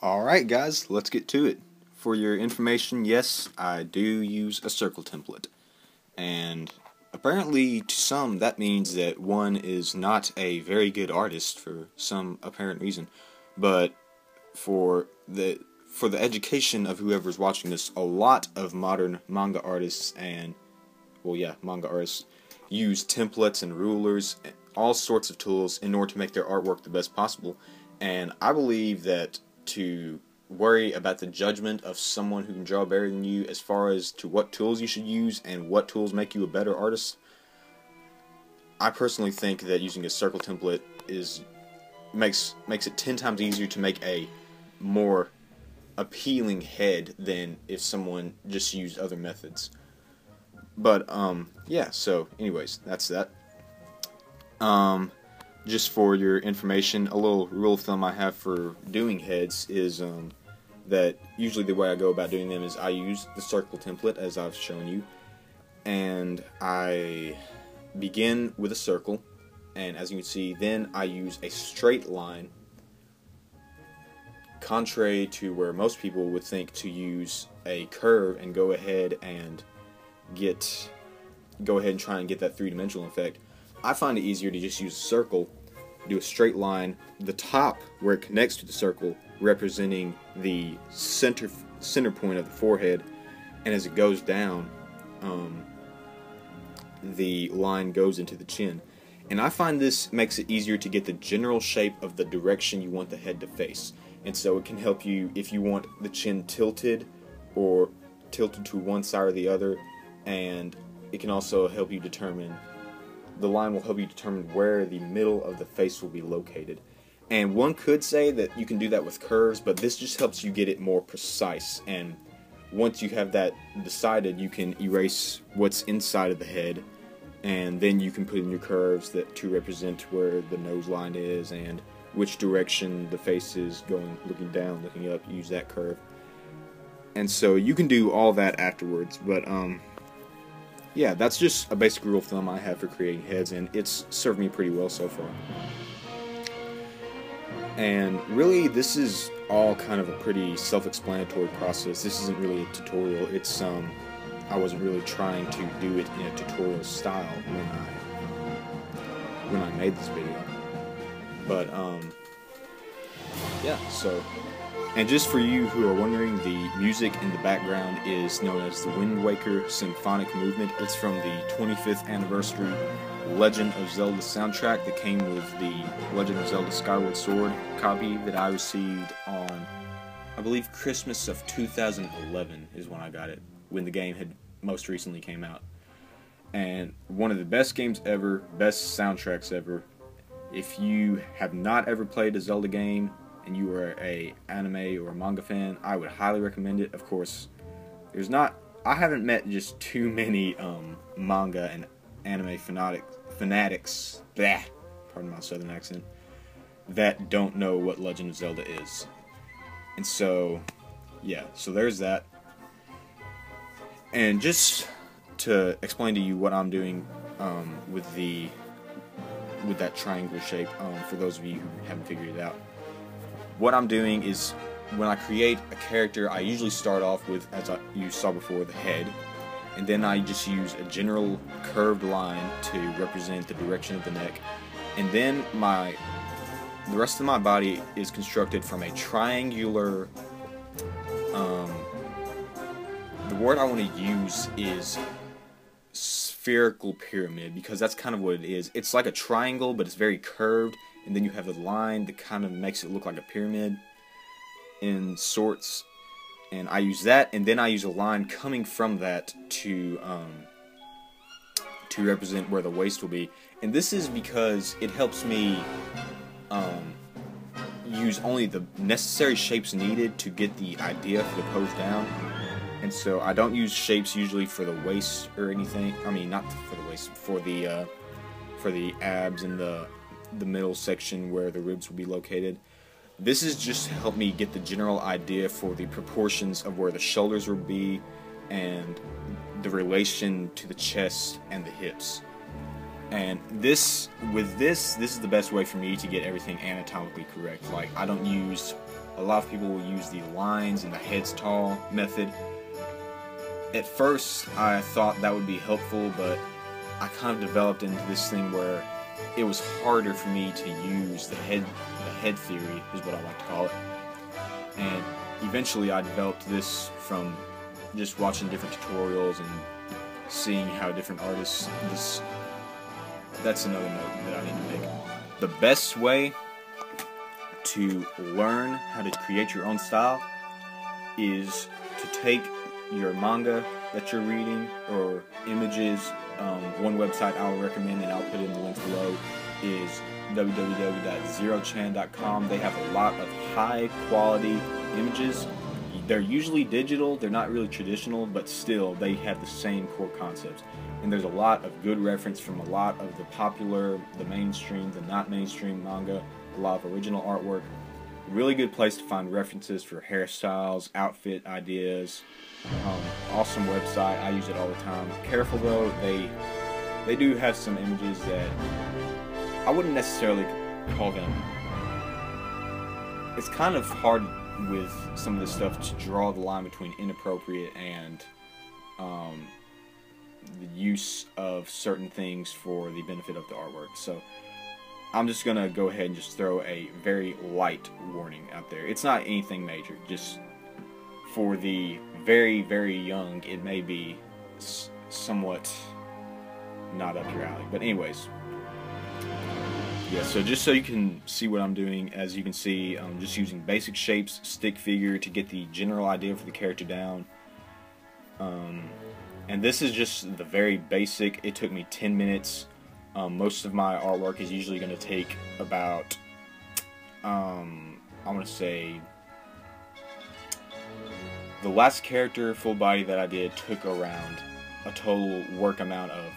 Alright guys, let's get to it. For your information, yes, I do use a circle template. And apparently to some that means that one is not a very good artist for some apparent reason. But for the education of whoever's watching this, a lot of modern manga artists and manga artists use templates and rulers and all sorts of tools in order to make their artwork the best possible. And I believe that to worry about the judgment of someone who can draw better than you as far as to what tools you should use and what tools make you a better artist, I personally think that using a circle template makes it 10 times easier to make a more appealing head than if someone just used other methods. But yeah, so anyways, that's that. Just for your information, a little rule of thumb I have for doing heads is that usually the way I go about doing them is I use the circle template as I've shown you, and I begin with a circle, and as you can see, then I use a straight line, contrary to where most people would think to use a curve and go ahead and try and get that three-dimensional effect. I find it easier to just use a circle, do a straight line, the top where it connects to the circle representing the center point of the forehead, and as it goes down, the line goes into the chin. And I find this makes it easier to get the general shape of the direction you want the head to face. And so it can help you if you want the chin tilted or tilted to one side or the other, and it can also help you determine, the line will help you determine where the middle of the face will be located. And one could say that you can do that with curves, but this just helps you get it more precise. And once you have that decided, you can erase what's inside of the head, and then you can put in your curves to represent where the nose line is and which direction the face is going, looking down, looking up. Use that curve. And so you can do all that afterwards, but yeah, that's just a basic rule of thumb I have for creating heads, and it's served me pretty well so far. And really, this is all kind of a pretty self-explanatory process. This isn't really a tutorial. It's I wasn't really trying to do it in a tutorial style when I made this video. But yeah, so. And just for you who are wondering, the music in the background is known as the Wind Waker Symphonic Movement. It's from the 25th anniversary Legend of Zelda soundtrack that came with the Legend of Zelda Skyward Sword copy that I received on, I believe, Christmas of 2011 is when I got it, when the game had most recently came out. And one of the best games ever, best soundtracks ever. If you have not ever played a Zelda game, and you are a anime or a manga fan, I would highly recommend it. Of course, I haven't met just too many manga and anime fanatics, pardon my southern accent, that don't know what Legend of Zelda is. And so, yeah, so there's that. And just to explain to you what I'm doing with that triangle shape, for those of you who haven't figured it out. What I'm doing is, when I create a character, I usually start off with, as you saw before, the head, and then I just use a general curved line to represent the direction of the neck, and then the rest of my body is constructed from a triangular, the word I want to use is spherical pyramid, because that's kind of what it is. It's like a triangle, but it's very curved, and then you have the line that kind of makes it look like a pyramid in sorts, and I use that, and then I use a line coming from that to represent where the waist will be. And this is because it helps me use only the necessary shapes needed to get the idea for the pose down. And so I don't use shapes usually for the waist or anything. I mean, not for the waist, for the abs and the middle section where the ribs will be located. This is just to help me get the general idea for the proportions of where the shoulders will be and the relation to the chest and the hips. And this is the best way for me to get everything anatomically correct. Like, I don't use A lot of people will use the lines and the heads tall method. At first, I thought that would be helpful, but I kind of developed into this thing where it was harder for me to use the head theory, is what I like to call it. And eventually I developed this from just watching different tutorials and seeing how different artists, that's another note that I need to make. The best way to learn how to create your own style is to take your manga that you're reading or images. One website I'll recommend, and I'll put in the links below, is www.zerochan.com. They have a lot of high quality images. They're usually digital, they're not really traditional, but still they have the same core concepts. And there's a lot of good reference from a lot of the popular, the mainstream, the not mainstream manga, a lot of original artwork. Really good place to find references for hairstyles, outfit ideas. Awesome website, I use it all the time. Careful though, they do have some images that I wouldn't necessarily call them. It's kind of hard with some of this stuff to draw the line between inappropriate and the use of certain things for the benefit of the artwork. So I'm just gonna go ahead and just throw a very light warning out there. It's not anything major, just for the very, very young, it may be somewhat not up your alley. But anyways, yeah, so just so you can see what I'm doing, as you can see, I'm just using basic shapes, stick figure to get the general idea for the character down. And this is just the very basic. It took me 10 minutes. Most of my artwork is usually going to take about, I want to say, the last character full body that I did took around a total work amount of,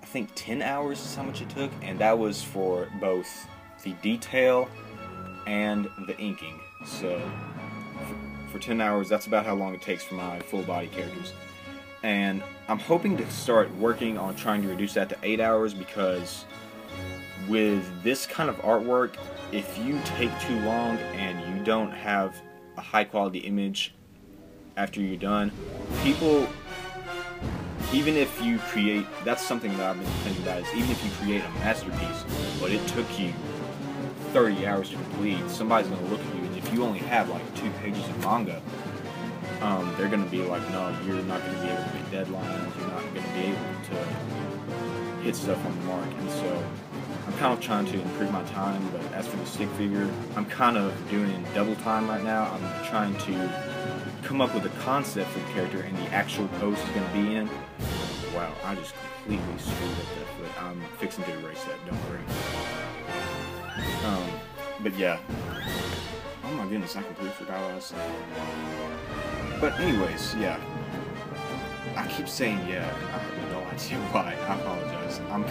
I think 10 hours is how much it took, and that was for both the detail and the inking. So for 10 hours, that's about how long it takes for my full body characters. And I'm hoping to start working on trying to reduce that to 8 hours, because with this kind of artwork, if you take too long and you don't have a high quality image after you're done, people, even if you create, that's something that I've been thinking about, is even if you create a masterpiece, but it took you 30 hours to complete, somebody's going to look at you, and if you only have like 2 pages of manga, they're going to be like, no, you're not going to be able to meet deadlines, you're not going to be able to hit stuff on the mark. And so I'm kind of trying to improve my time, but as for the stick figure, I'm kind of doing it in double time right now. I'm trying to come up with a concept for the character and the actual pose he's going to be in. Wow, I just completely screwed up that foot. I'm fixing to erase that, don't worry. But yeah. Oh my goodness, I completely forgot what I was saying. But anyways, yeah. I keep saying yeah, I have no idea why. I apologize. I'm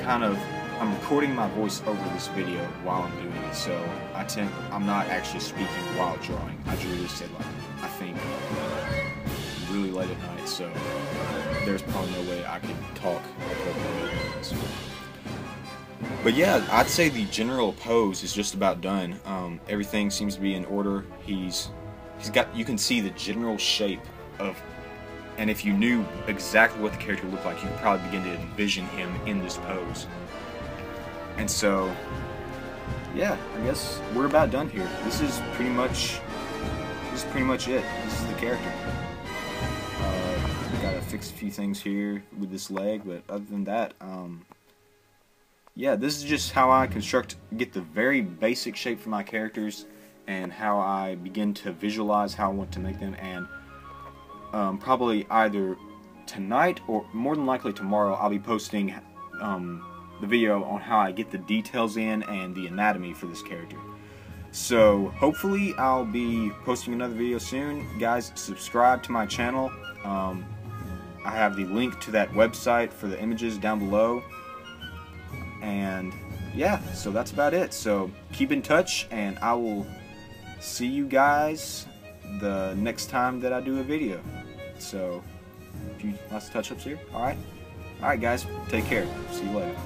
recording my voice over this video while I'm doing it, so I'm not actually speaking while drawing. I drew this at, like, I think really late at night, so there's probably no way I could talk appropriately. But yeah, I'd say the general pose is just about done. Everything seems to be in order. You can see the general shape of, and if you knew exactly what the character looked like, you could probably begin to envision him in this pose. And so, yeah, I guess we're about done here. This is pretty much it. This is the character. Gotta fix a few things here with this leg, but other than that, yeah, this is just how I get the very basic shape for my characters, and how I begin to visualize how I want to make them. And probably either tonight or more than likely tomorrow, I'll be posting the video on how I get the details in and the anatomy for this character. So hopefully I'll be posting another video soon. Guys, subscribe to my channel. I have the link to that website for the images down below. And yeah, so that's about it. So keep in touch, and I will see you guys the next time that I do a video. So, a few last touch-ups here. Alright, guys, take care. See you later.